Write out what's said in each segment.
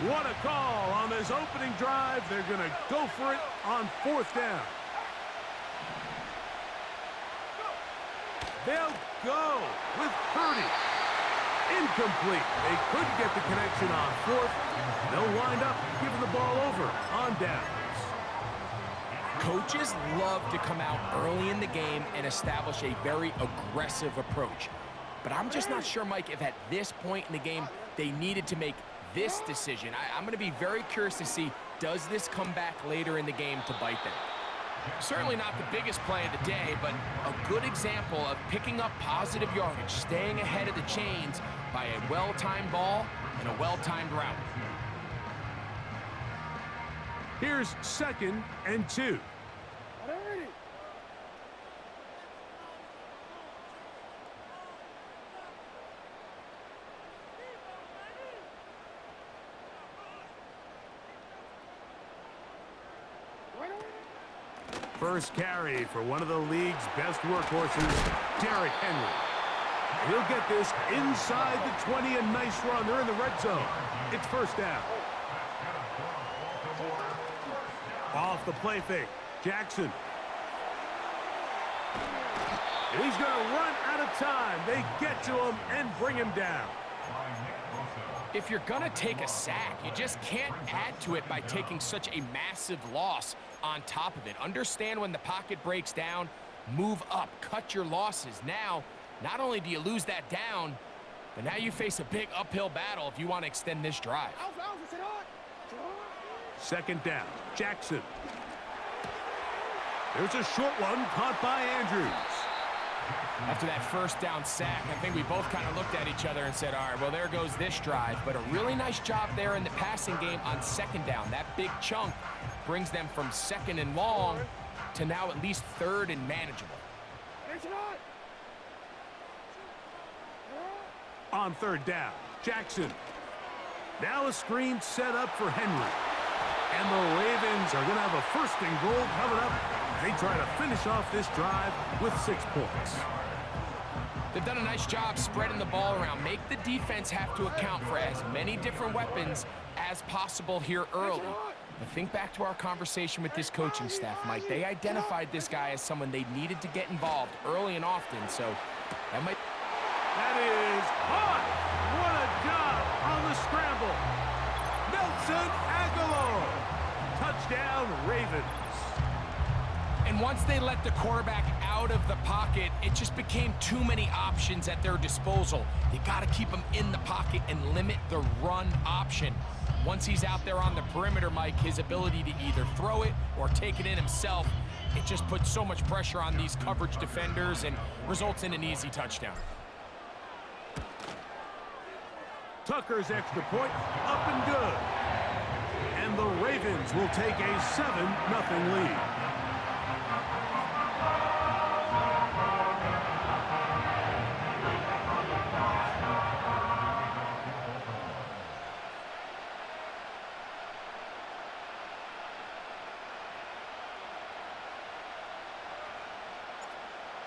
What a call on this opening drive. They're going to go for it on 4th down. They'll go with Purdy. Incomplete. They couldn't get the connection on 4th. They'll wind up giving the ball over on downs. Coaches love to come out early in the game and establish a very aggressive approach. But I'm just not sure, Mike, if at this point in the game they needed to make this decision. I'm going to be very curious to see, does this come back later in the game to bite them? Certainly not the biggest play of the day, but a good example of picking up positive yardage, staying ahead of the chains by a well-timed ball and a well-timed route. Here's 2nd and 2. First carry for one of the league's best workhorses, Derrick Henry. He'll get this inside the 20, a nice run. They're in the red zone. It's 1st down. Off the play fake, Jackson. He's going to run out of time. They get to him and bring him down. If you're going to take a sack, you just can't add to it by taking such a massive loss on top of it. Understand when the pocket breaks down, move up, cut your losses. Now, not only do you lose that down, but now you face a big uphill battle if you want to extend this drive. 2nd down, Jackson. There's a short one caught by Andrews. After that 1st down sack, I think we both kind of looked at each other and said, all right, well, there goes this drive. But a really nice job there in the passing game on 2nd down. That big chunk brings them from 2nd and long to now at least 3rd and manageable. On 3rd down, Jackson. Now a screen set up for Henry. And the Ravens are going to have a 1st and goal coming up. They try to finish off this drive with 6 points. They've done a nice job spreading the ball around. Make the defense have to account for as many different weapons as possible here early. But think back to our conversation with this coaching staff, Mike. They identified this guy as someone they needed to get involved early and often, so that might... That is caught! What a job on the scramble! Nelson Aguilar! Touchdown, Ravens. And once they let the quarterback out of the pocket, it just became too many options at their disposal. You got to keep him in the pocket and limit the run option. Once he's out there on the perimeter, Mike, his ability to either throw it or take it in himself, it just puts so much pressure on these coverage defenders and results in an easy touchdown. Tucker's extra point, up and good. And the Ravens will take a 7-0 lead.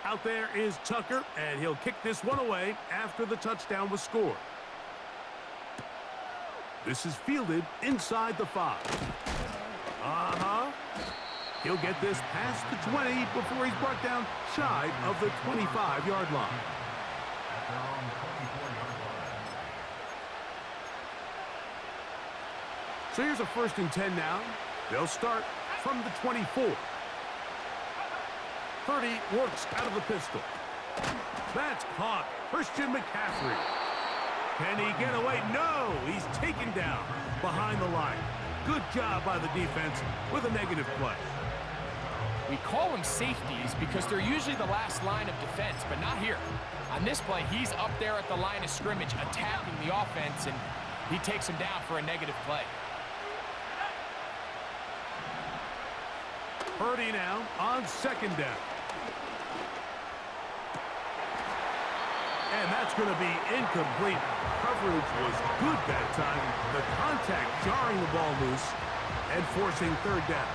Out there is Tucker, and he'll kick this one away after the touchdown was scored. This is fielded inside the 5. He'll get this past the 20 before he's brought down shy of the 25-yard line. So here's a 1st and 10 now. They'll start from the 24. Purdy works out of the pistol. That's caught. Christian McCaffrey. Can he get away? No! He's taken down behind the line. Good job by the defense with a negative play. We call them safeties because they're usually the last line of defense, but not here. On this play, he's up there at the line of scrimmage attacking the offense, and he takes him down for a negative play. Purdy now on 2nd down. And that's going to be incomplete. Coverage was good that time. The contact jarring the ball loose and forcing 3rd down.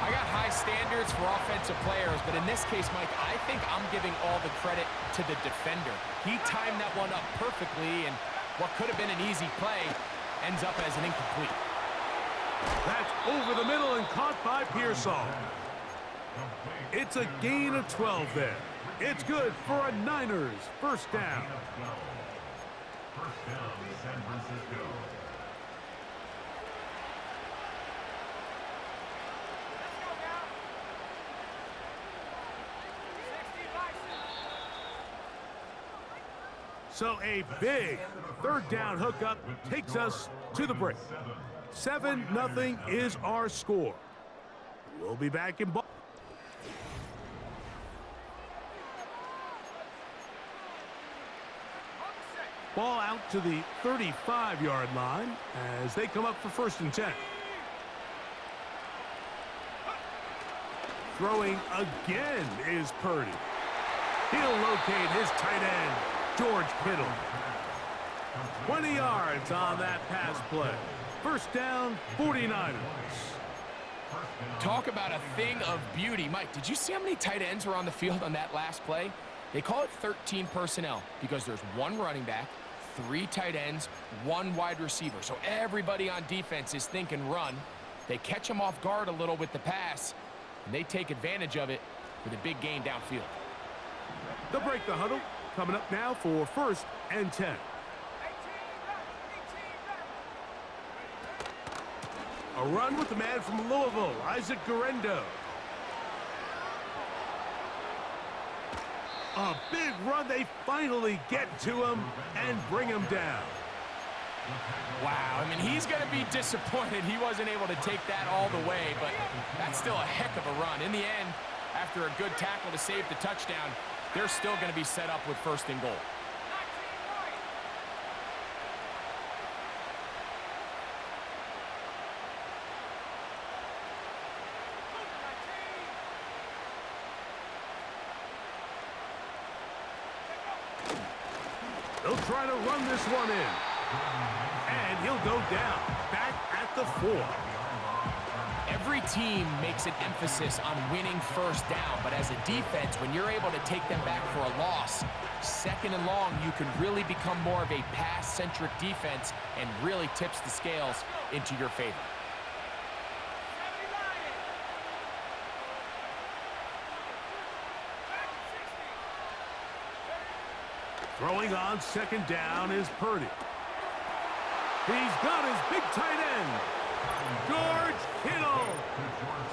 I got high standards for offensive players, but in this case, Mike, I think I'm giving all the credit to the defender. He timed that one up perfectly, and what could have been an easy play ends up as an incomplete. That's over the middle and caught by Pearsall. It's a gain of 12 there. It's good for a Niners first down. First down, San Francisco. So a big third down hookup takes us to the break. 7-0 is our score. We'll be back in ball. Ball out to the 35-yard line as they come up for 1st and 10. Throwing again is Purdy. He'll locate his tight end, George Kittle. 20 yards on that pass play. First down, 49ers. Talk about a thing of beauty. Mike, did you see how many tight ends were on the field on that last play? They call it 13 personnel because there's 1 running back, 3 tight ends, 1 wide receiver. So everybody on defense is thinking run. They catch them off guard a little with the pass, and they take advantage of it with a big gain downfield. They'll break the huddle. Coming up now for 1st and 10. A run with the man from Louisville, Isaac Guerendo. A big run. They finally get to him and bring him down. Wow, I mean, he's going to be disappointed he wasn't able to take that all the way, but that's still a heck of a run. In the end, after a good tackle to save the touchdown, they're still going to be set up with 1st and goal. They'll try to run this one in. And he'll go down, back at the 4. Every team makes an emphasis on winning 1st down, but as a defense, when you're able to take them back for a loss, 2nd and long, you can really become more of a pass-centric defense and really tips the scales into your favor. Throwing on 2nd down is Purdy. He's got his big tight end, George Kittle.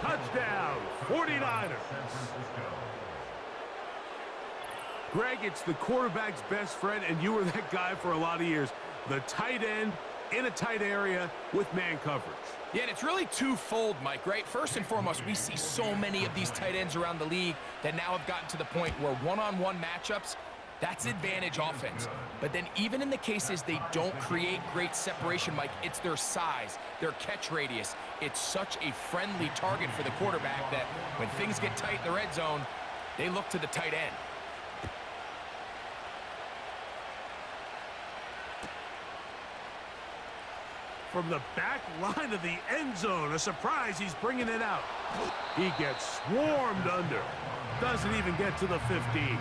Touchdown, 49ers. Greg, it's the quarterback's best friend, and you were that guy for a lot of years. The tight end in a tight area with man coverage. Yeah, and it's really twofold, Mike, right? First and foremost, we see so many of these tight ends around the league that now have gotten to the point where one-on-one matchups, that's advantage offense. But then even in the cases they don't create great separation, Mike, it's their size, their catch radius. It's such a friendly target for the quarterback that when things get tight in the red zone, they look to the tight end. From the back line of the end zone, a surprise, he's bringing it out. He gets swarmed under. Doesn't even get to the 15.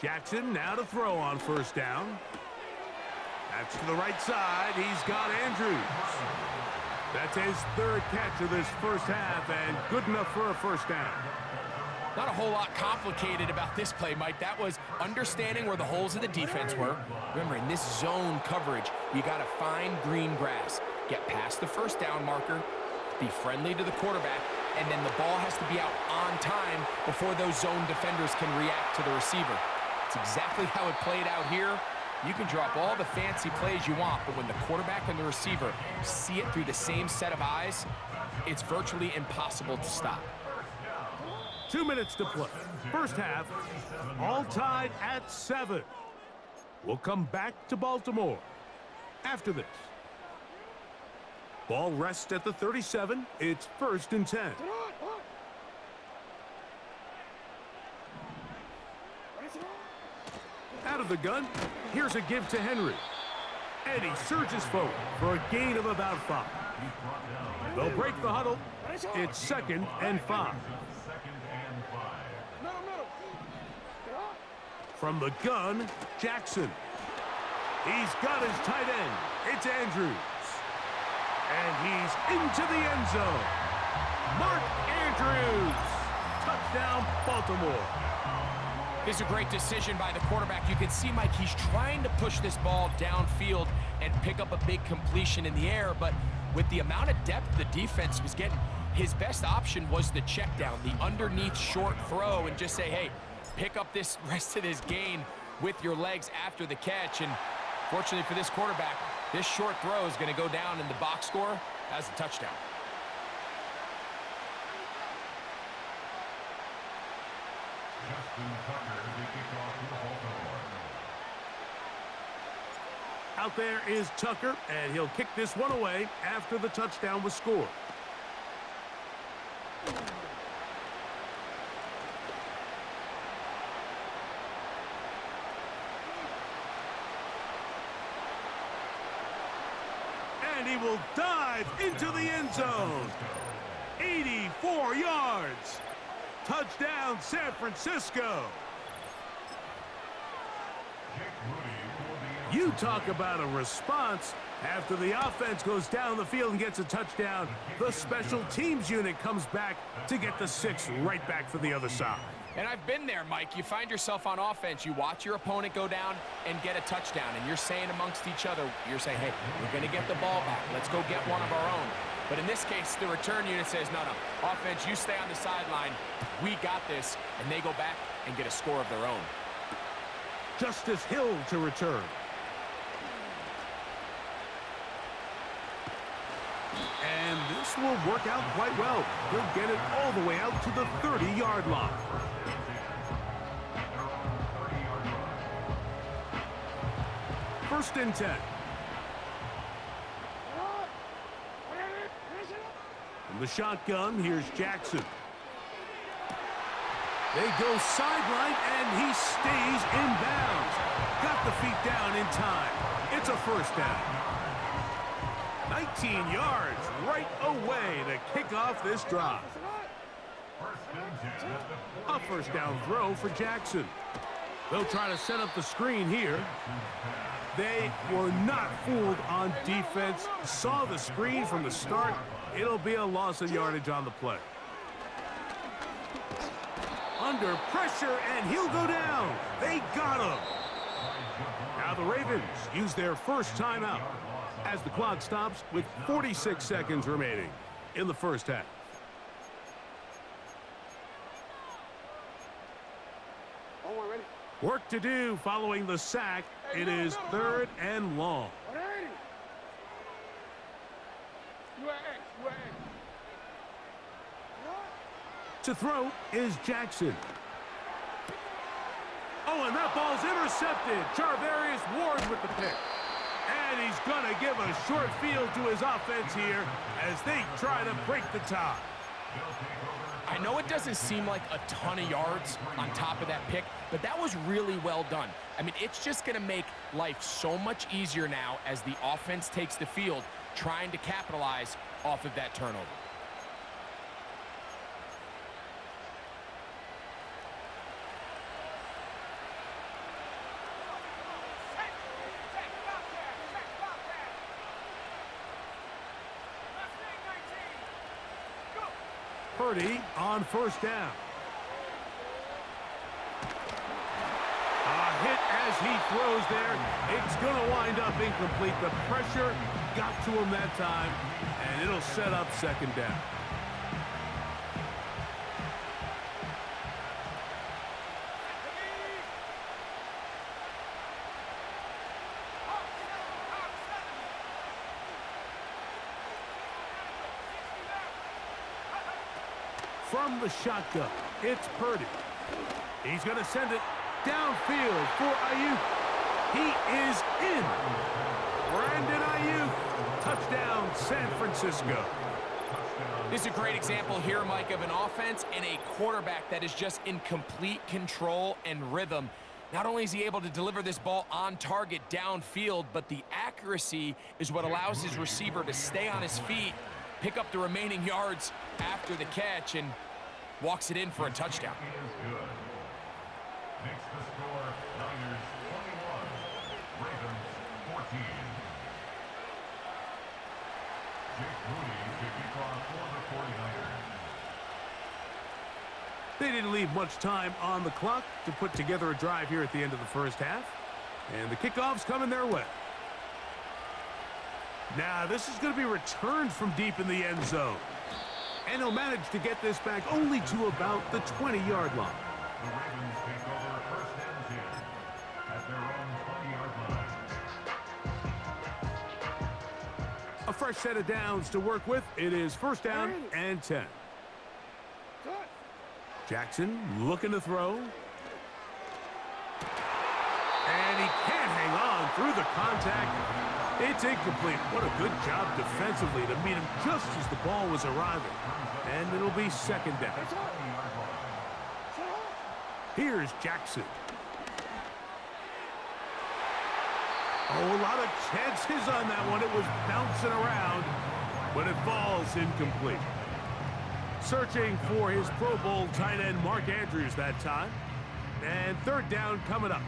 Jackson now to throw on 1st down. That's to the right side. He's got Andrews. That's his 3rd catch of this first half, and good enough for a 1st down. Not a whole lot complicated about this play, Mike. That was understanding where the holes of the defense were. Remember, in this zone coverage, you got to find green grass. Get past the 1st down marker, be friendly to the quarterback, and then the ball has to be out on time before those zone defenders can react to the receiver. It's exactly how it played out here. You can drop all the fancy plays you want, but when the quarterback and the receiver see it through the same set of eyes, it's virtually impossible to stop. 2 minutes to play. First half, all tied at 7. We'll come back to Baltimore after this. Ball rests at the 37. It's 1st and 10. of the gun. Here's a give to Henry. And he surges forward for a gain of about 5. They'll break the huddle. It's 2nd and 5. From the gun, Jackson. He's got his tight end. It's Andrews. And he's into the end zone. Mark Andrews. Touchdown, Baltimore. This is a great decision by the quarterback. You can see, Mike, he's trying to push this ball downfield and pick up a big completion in the air, but with the amount of depth the defense was getting, his best option was the check down, the underneath short throw, and just say, hey, pick up this rest of this gain with your legs after the catch. And fortunately for this quarterback, this short throw is going to go down in the box score as a touchdown. Out there is Tucker, and he'll kick this one away after the touchdown was scored. And he will dive into the end zone. 84 yards. Touchdown, San Francisco. You talk about a response. After the offense goes down the field and gets a touchdown, the special teams unit comes back to get the 6 right back for the other side. And I've been there, Mike. You find yourself on offense, you watch your opponent go down and get a touchdown, and you're saying amongst each other, you're saying, hey, we're going to get the ball back. Let's go get one of our own. But in this case, the return unit says, no, offense, you stay on the sideline. We got this. And they go back and get a score of their own. Justice Hill to return. And this will work out quite well. He'll get it all the way out to the 30-yard line. First and 10. From the shotgun, here's Jackson. They go sideline, and he stays in bounds. Got the feet down in time. It's a first down. 19 yards right away to kick off this drive. A first down throw for Jackson. They'll try to set up the screen here. They were not fooled on defense. Saw the screen from the start. It'll be a loss of yardage on the play. Under pressure, and he'll go down. They got him. Now the Ravens use their first timeout as the clock stops with 46 seconds remaining in the first half. Work to do following the sack. It is 3rd and long. To throw is Jackson. Oh, and that ball's intercepted. Charvarius Ward with the pick. And he's going to give a short field to his offense here as they try to break the tie. I know it doesn't seem like a ton of yards on top of that pick, but that was really well done. I mean, it's just going to make life so much easier now as the offense takes the field, trying to capitalize off of that turnover. Purdy on first down. A hit as he throws there. It's going to wind up incomplete. The pressure got to him that time, and it'll set up second down. From the shotgun, it's Purdy. He's going to send it downfield for Ayuk. He is in. Brandon Ayuk, touchdown, San Francisco. This is a great example here, Mike, of an offense and a quarterback that is just in complete control and rhythm. Not only is he able to deliver this ball on target downfield, but the accuracy is what allows his receiver to stay on his feet, pick up the remaining yards after the catch, and walks it in for a touchdown. Makes the score Niners 21, Ravens 14. Jake Moody to kick off for the 49ers. They didn't leave much time on the clock to put together a drive here at the end of the first half. And the kickoff's coming their way. Now, this is going to be returned from deep in the end zone. And he'll manage to get this back only to about the 20-yard line. The Ravens take over first and 10 at their own 20-yard line. A fresh set of downs to work with. It is first down and 10. Jackson looking to throw. And he can't hang on through the contact. It's incomplete. What a good job defensively to meet him just as the ball was arriving. And it'll be second down. Here's Jackson. Oh, a lot of chances on that one. It was bouncing around, but it falls incomplete. Searching for his Pro Bowl tight end Mark Andrews that time. And third down coming up.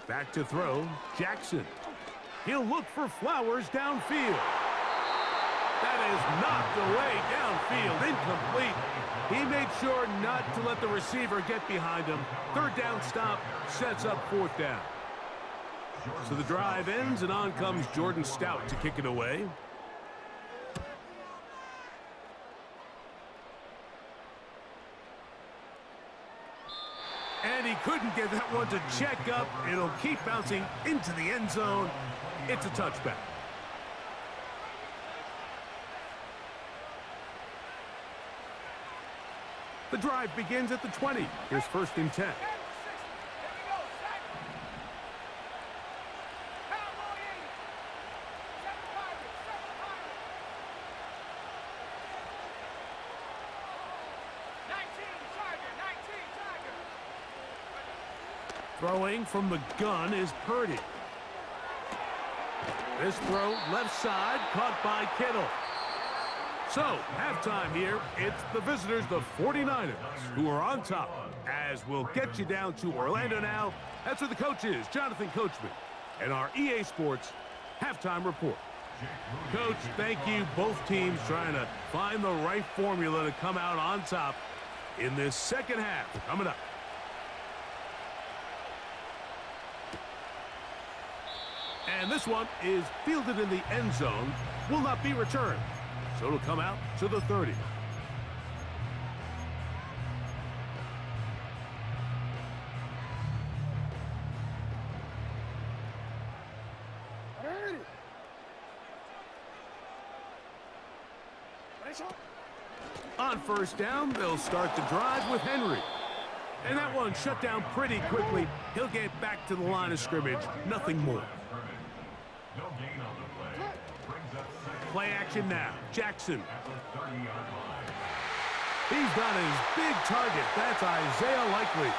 Back to throw, Jackson. He'll look for Flowers downfield. That is knocked away downfield, incomplete. He made sure not to let the receiver get behind him. Third down stop sets up fourth down. So the drive ends, and on comes Jordan Stout to kick it away. And he couldn't get that one to check up. It'll keep bouncing into the end zone. It's a touchback. The drive begins at the 20. Here's first and 10. Throwing from the gun is Purdy. This throw left side caught by Kittle. So, halftime here, it's the visitors, the 49ers, who are on top. As we'll get you down to Orlando now. That's where the coach is, Jonathan Coachman, and our EA Sports halftime report. Coach, thank you. Both teams trying to find the right formula to come out on top in this second half coming up. And this one is fielded in the end zone, will not be returned. So it'll come out to the 30. On first down, they'll start the drive with Henry. And that one shut down pretty quickly. He'll get back to the line of scrimmage, nothing more. No gain on the play. Brings up second. Play action now. Jackson. At the 30-yard line. He's got his big target. That's Isaiah Likely.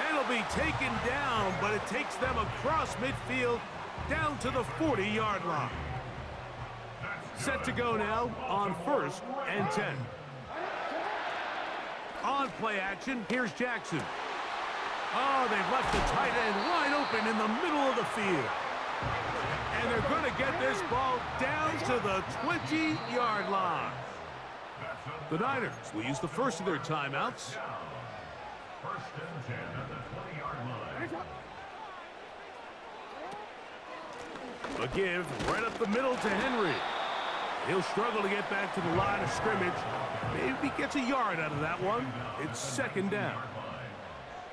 And he'll be taken down, but it takes them across midfield down to the 40-yard line. Set to go now on first and 10. On play action, here's Jackson. Oh, they've left the tight end wide open in the middle of the field. And they're going to get this ball down to the 20-yard line. The Niners will use the first of their timeouts. First and 10 at the 20-yard line. A give right up the middle to Henry. He'll struggle to get back to the line of scrimmage. Maybe he gets a yard out of that one. It's second down.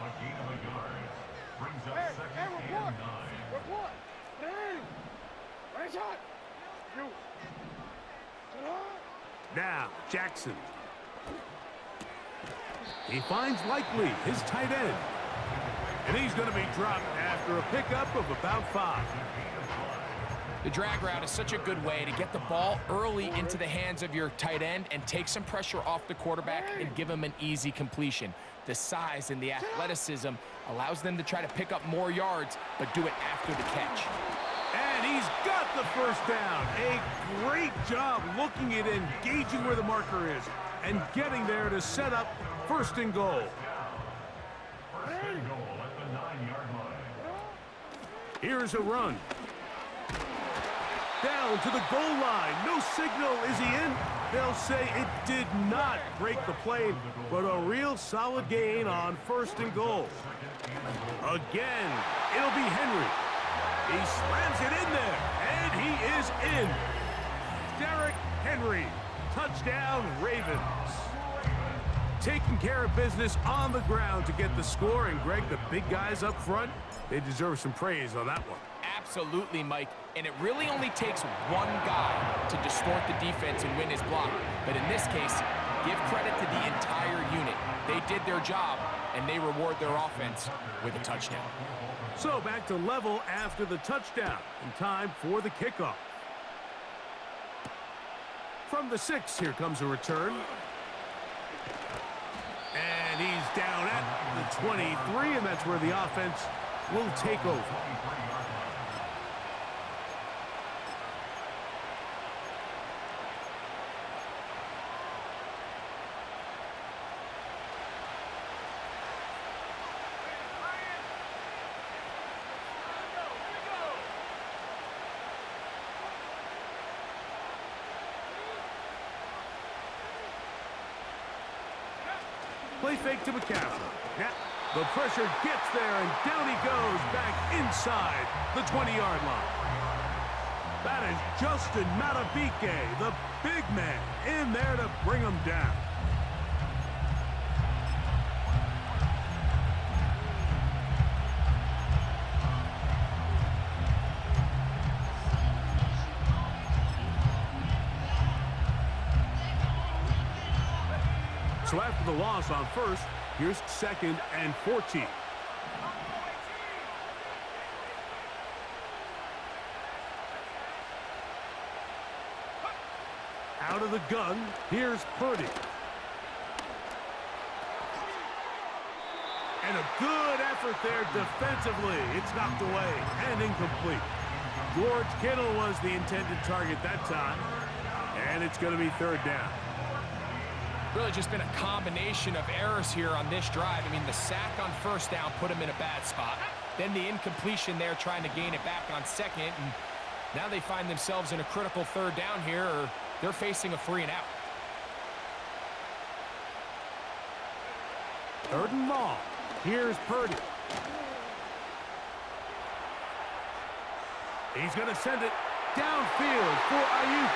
A gain of a yard. Brings up second and 9. Now, Jackson. He finds Likely, his tight end. And he's going to be dropped after after a pickup of about 5. The drag route is such a good way to get the ball early into the hands of your tight end and take some pressure off the quarterback and give him an easy completion. The size and the athleticism allows them to try to pick up more yards, but do it after the catch. And he's got the first down. A great job looking at and gauging where the marker is and getting there to set up 1st and goal. 1st and goal at the 9-yard line. Here's a run. Down to the goal line. No signal. Is he in? They'll say it did not break the plane, but a real solid gain on 1st and goal. Again, it'll be Henry. He slams it in there, and he is in. Derrick Henry. Touchdown, Ravens. Taking care of business on the ground to get the score, and Greg, the big guys up front, they deserve some praise on that one. Absolutely, Mike. And it really only takes one guy to distort the defense and win his block. But in this case, give credit to the entire unit. They did their job, and they reward their offense with a touchdown. So back to level after the touchdown, and time for the kickoff. From the 6, here comes a return. And he's down at the 23, and that's where the offense will take over. Play fake to McCaffrey. Now, the pressure gets there, and down he goes back inside the 20-yard line. That is Justin Matabike, the big man, in there to bring him down. So after the loss on 1st, here's 2nd and 14. Out of the gun, here's Purdy. And a good effort there defensively. It's knocked away and incomplete. George Kittle was the intended target that time. And it's going to be 3rd down. Really just been a combination of errors here on this drive. I mean, the sack on 1st down put him in a bad spot. Then the incompletion there trying to gain it back on 2nd. And now they find themselves in a critical 3rd down here, or they're facing a 3 and out. 3rd and long. Here's Purdy. He's going to send it downfield for Ayuk.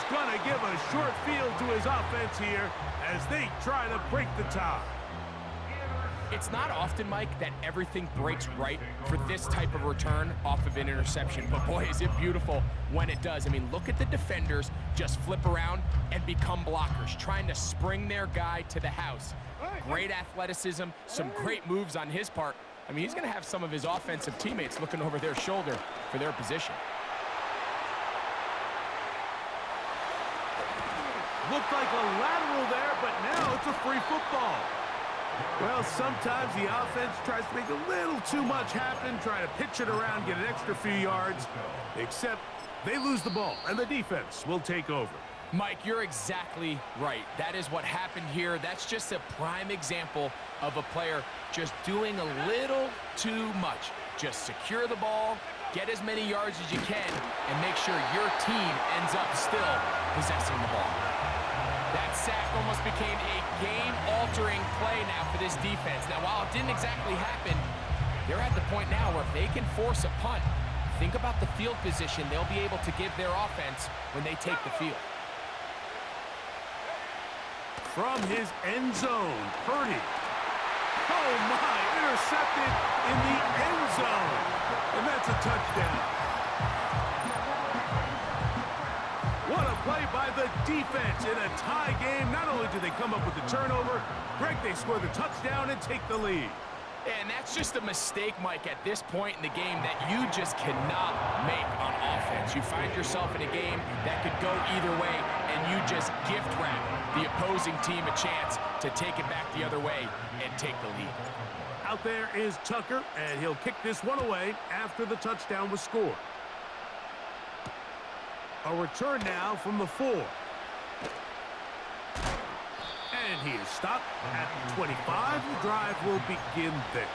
Going to give a short field to his offense here as they try to break the tie. It's not often, Mike, that everything breaks right for this type of return off of an interception. But boy, is it beautiful when it does. I mean, look at the defenders just flip around and become blockers, trying to spring their guy to the house. Great athleticism, some great moves on his part. I mean, he's going to have some of his offensive teammates looking over their shoulder for their position. Looked like a lateral there, but now it's a free football. Well, sometimes the offense tries to make a little too much happen, try to pitch it around, get an extra few yards, except they lose the ball, and the defense will take over. Mike, you're exactly right. That is what happened here. That's just a prime example of a player just doing a little too much. Just secure the ball, get as many yards as you can, and make sure your team ends up still possessing the ball. That sack almost became a game-altering play now for this defense. Now, while it didn't exactly happen, they're at the point now where if they can force a punt, think about the field position they'll be able to give their offense when they take the field. From his end zone, Purdy. Oh, my, intercepted in the end zone. And that's a touchdown. What a play play by the defense in a tie game. Not only do they come up with the turnover, Greg, they score the touchdown and take the lead. And that's just a mistake, Mike, at this point in the game that you just cannot make on offense. You find yourself in a game that could go either way, and you just gift wrap the opposing team a chance to take it back the other way and take the lead. Out there is Tucker, and he'll kick this one away after the touchdown was scored. A return now from the 4. And he is stopped at the 25. The drive will begin there.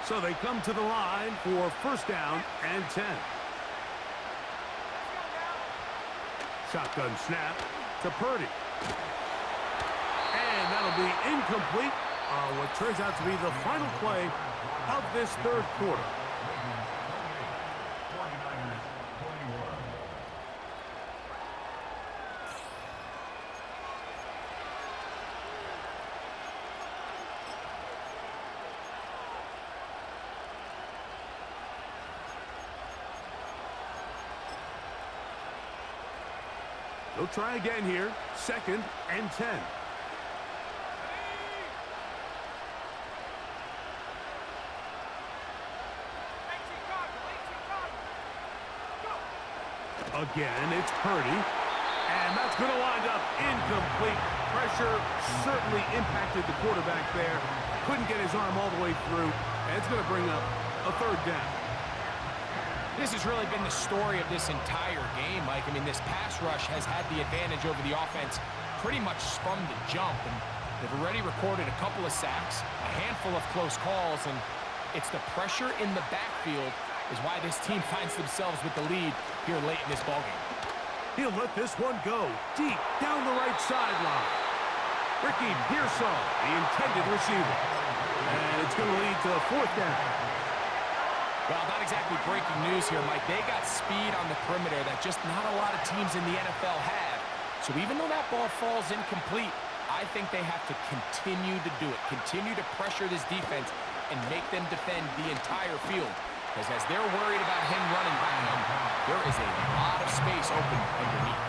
So they come to the line for first down and 10. Shotgun snap to Purdy. And that'll be incomplete on what turns out to be the final play of this third quarter. They'll try again here. Second and 10. Again, it's Purdy. And that's going to wind up incomplete. Pressure certainly impacted the quarterback there. Couldn't get his arm all the way through. And it's going to bring up a third down. This has really been the story of this entire game, Mike. I mean, this pass rush has had the advantage over the offense pretty much from the jump. And they've already recorded a couple of sacks, a handful of close calls, and it's the pressure in the backfield is why this team finds themselves with the lead here late in this ballgame. He'll let this one go deep down the right sideline. Ricky Pearsall, the intended receiver. And it's going to lead to a fourth down. Well, not exactly breaking news here, Mike. They got speed on the perimeter that just not a lot of teams in the NFL have. So even though that ball falls incomplete, I think they have to continue to do it, continue to pressure this defense and make them defend the entire field. Because as they're worried about him running by them, there is a lot of space open underneath.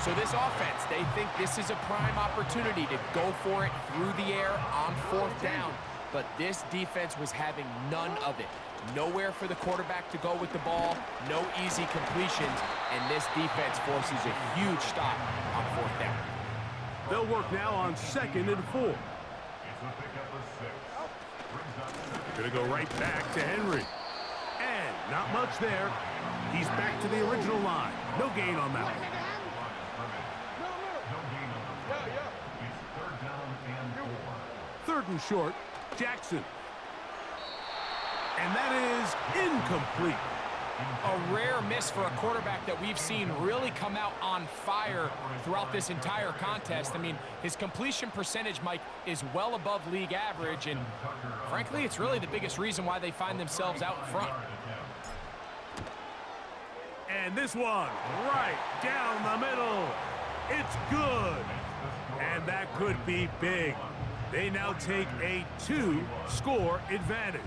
So this offense, they think this is a prime opportunity to go for it through the air on fourth down. But this defense was having none of it. Nowhere for the quarterback to go with the ball, no easy completions, and this defense forces a huge stop on fourth down. They'll work now on second and 4. Gonna go right back to Henry. And not much there. He's back to the original line. No gain on that one. Third and short, Jackson. And that is incomplete. A rare miss for a quarterback that we've seen really come out on fire throughout this entire contest. I mean, his completion percentage, Mike, is well above league average, and frankly, it's really the biggest reason why they find themselves out in front. And this one, right down the middle. It's good. And that could be big. They now take a 2-score advantage.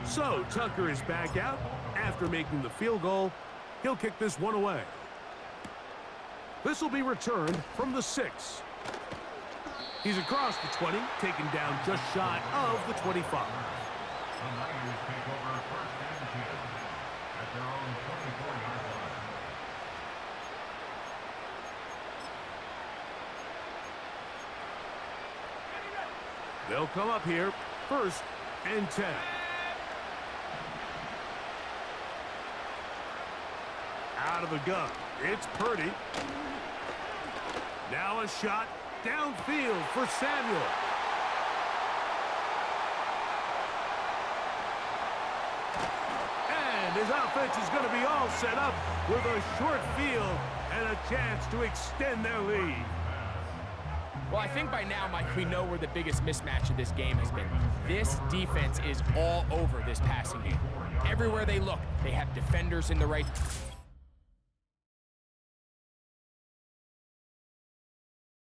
So Tucker is back out after making the field goal. He'll kick this one away. This will be returned from the 6. He's across the 20, taken down just shy of the 25. They'll come up here, first and 10. Out of the gun, it's Purdy. Now a shot downfield for Samuel. And his offense is going to be all set up with a short field and a chance to extend their lead. Well, I think by now, Mike, we know where the biggest mismatch of this game has been. This defense is all over this passing game. Everywhere they look, they have defenders in the right